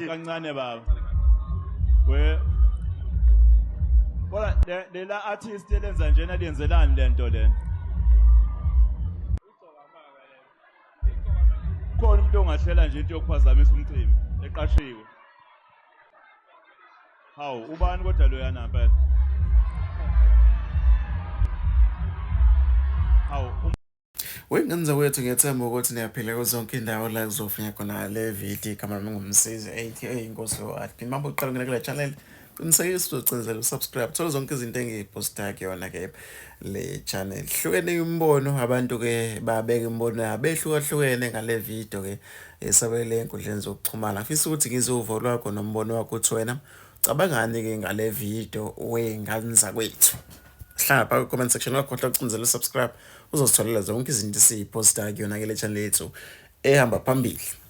kancane baba. We Bona lela artist elenza njena liyenzelani lento lena? Khona umuntu ongahlela nje into yokuphazamisa umcimbi eqashiwe. Hawu ubani kodwa lo yana phela? Hawu Wengenza wethu ngiyethemba ukuthi niyaphila kuzonke indawo la kuzofika khona le video igama lami ngumsizi aka inkosi yoAdmin. Manje uqala ngena kule channel qinisekisa ucindezela usubscribe thola zonke izinto engiyiposta kuyona ke le channel. Hlukene imbono abantu ke babeka imbono yabo ehlukahlukene ngale video ke esabele enkundleni zokuxhumana. Ngifisa ukuthi ngizuvo lwakho nombono wakho uthi wena cabangani ke ngale video wenganza kwethu. Hlala phakathi comment section wakho ucindezela subscribe uzositholela zonke izinto esiyiposta kuyona ke le channel yethu ehamba phambili.